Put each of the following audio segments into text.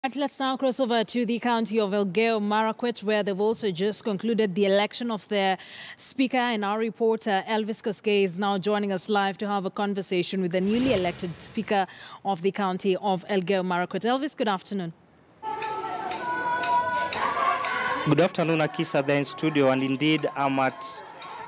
Right, let's now cross over to the county of Elgeiyo Marakwet, where they've also just concluded the election of their speaker. And our reporter, Elvis Koskei, is now joining us live to have a conversation with the newly elected speaker of the county of Elgeiyo Marakwet. Elvis, good afternoon. Good afternoon, Akisa, there in studio. And indeed, I'm at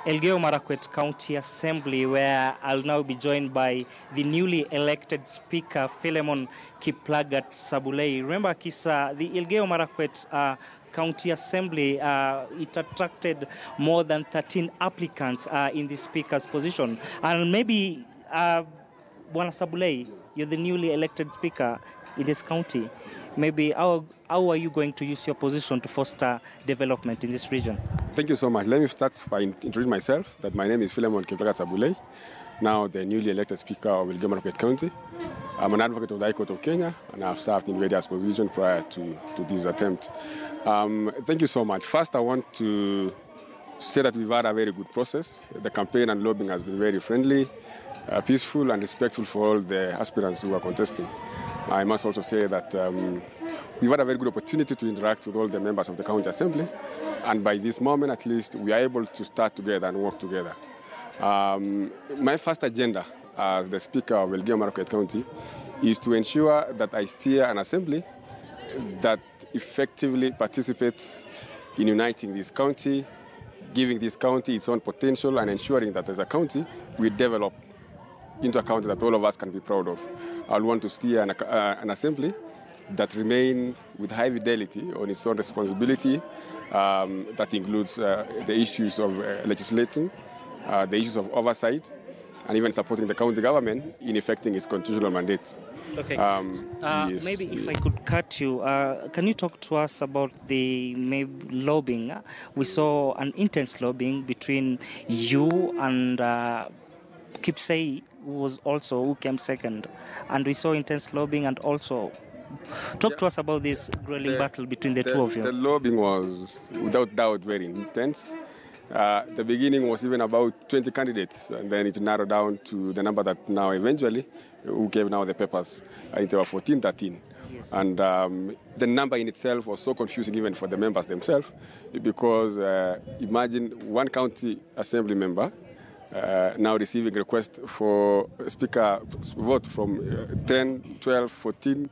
Elgeiyo Marakwet County Assembly, where I'll now be joined by the newly elected Speaker, Philemon Kiplagat Sabulei. Remember, Kisa, the Elgeiyo Marakwet County Assembly, it attracted more than 13 applicants in the Speaker's position. And maybe, Bwana Sabulei, you're the newly elected Speaker in this county. Maybe how are you going to use your position to foster development in this region? Thank you so much. Let me start by introducing myself. That my name is Philemon Kiplagat Sabulei, now the newly elected Speaker of Elgeiyo Marakwet County. I'm an advocate of the High Court of Kenya, and I've served in various positions prior to this attempt. Thank you so much. First, I want to say that we've had a very good process. The campaign and lobbying has been very friendly, peaceful, and respectful for all the aspirants who are contesting. I must also say that we've had a very good opportunity to interact with all the members of the County Assembly, and by this moment, at least, we are able to start together and work together. My first agenda as the Speaker of Elgeiyo Marakwet County is to ensure that I steer an assembly that effectively participates in uniting this county, giving this county its own potential, and ensuring that as a county, we develop into a county that all of us can be proud of. I want to steer an assembly that remain with high fidelity on its own responsibility. That includes the issues of legislating, the issues of oversight, and even supporting the county government in effecting its constitutional mandate. Okay. Yes, maybe if I could cut you, can you talk to us about the lobbying? We saw an intense lobbying between you and Kipsei, who came second, and we saw intense lobbying. And also talk to us about this grueling battle between the two of you. The lobbying was without doubt very intense. The beginning was even about 20 candidates, and then it narrowed down to the number that now eventually, who gave now the papers. I think there were 14, 13. Yes. And the number in itself was so confusing even for the members themselves, because imagine one county assembly member now receiving requests for speaker vote from 10, 12, 14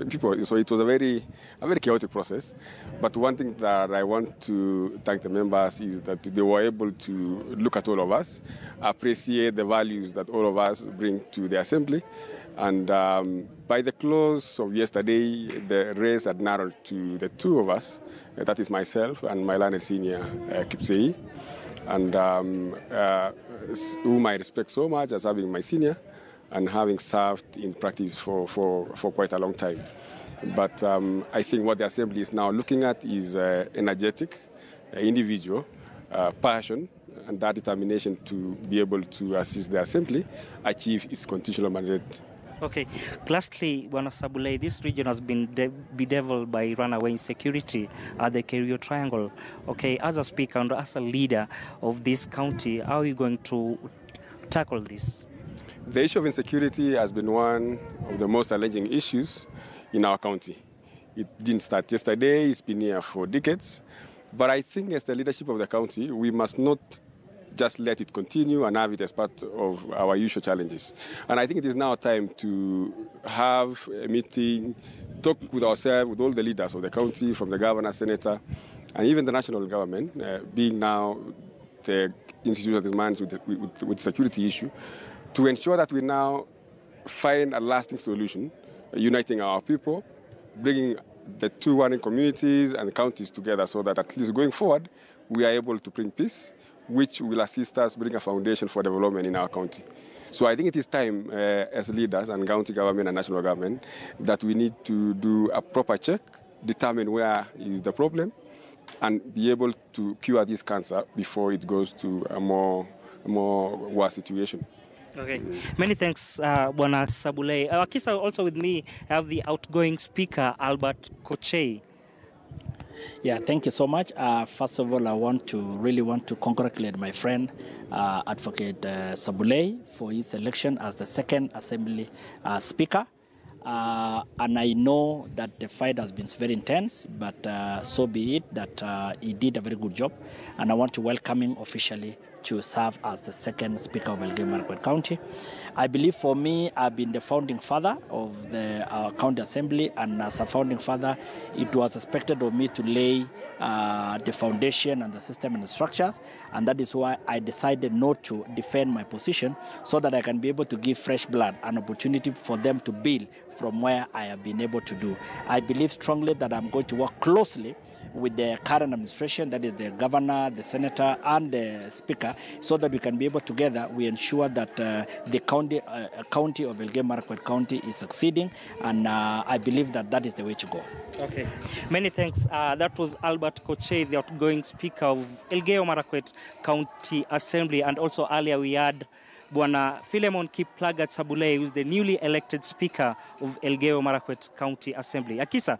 people. So it was a very chaotic process. But one thing that I want to thank the members is that they were able to look at all of us, appreciate the values that all of us bring to the assembly. And by the close of yesterday, the race had narrowed to the two of us. That is myself and my learned senior, Kipsei, and whom I respect so much as having my senior and having served in practice for quite a long time. But I think what the Assembly is now looking at is energetic, individual, passion, and that determination to be able to assist the Assembly achieve its constitutional mandate. Okay. Lastly, Bwana Sabulei, this region has been bedeviled by runaway insecurity at the Kerio Triangle. Okay, as a speaker and as a leader of this county, how are you going to tackle this? The issue of insecurity has been one of the most challenging issues in our county. It didn't start yesterday, it's been here for decades. But I think as the leadership of the county, we must not just let it continue and have it as part of our usual challenges. And I think it is now time to have a meeting, talk with ourselves, with all the leaders of the county, from the governor, senator, and even the national government, being now the institution that is managed with the security issue, to ensure that we now find a lasting solution, uniting our people, bringing the two warring communities and counties together so that at least going forward, we are able to bring peace, which will assist us bring a foundation for development in our county. So I think it is time, as leaders and county government and national government, that we need to do a proper check, determine where is the problem, and be able to cure this cancer before it goes to a more worse situation. Okay. Many thanks, Bwana Sabulei. Akisa, also with me, I have the outgoing speaker, Albert Kochei. Yeah, thank you so much. First of all, I really want to congratulate my friend, Advocate Sabulei, for his election as the second Assembly Speaker. And I know that the fight has been very intense, but so be it that he did a very good job. And I want to welcome him officially to serve as the second Speaker of Elgeiyo Marakwet County. I believe for me, I've been the founding father of the County Assembly, and as a founding father, it was expected of me to lay the foundation and the system and the structures, and that is why I decided not to defend my position, so that I can be able to give fresh blood, an opportunity for them to build from where I have been able to do. I believe strongly that I'm going to work closely with the current administration, that is the governor, the senator, and the speaker, so that we can be able together, we ensure that the county of Elgeiyo Marakwet County is succeeding, and I believe that that is the way to go. Okay, many thanks. That was Albert Kochei, the outgoing speaker of Elgeiyo Marakwet County Assembly, and also earlier we had Bwana Philemon Kiplagat Sabulei, who is the newly elected speaker of Elgeiyo Marakwet County Assembly. Akisa.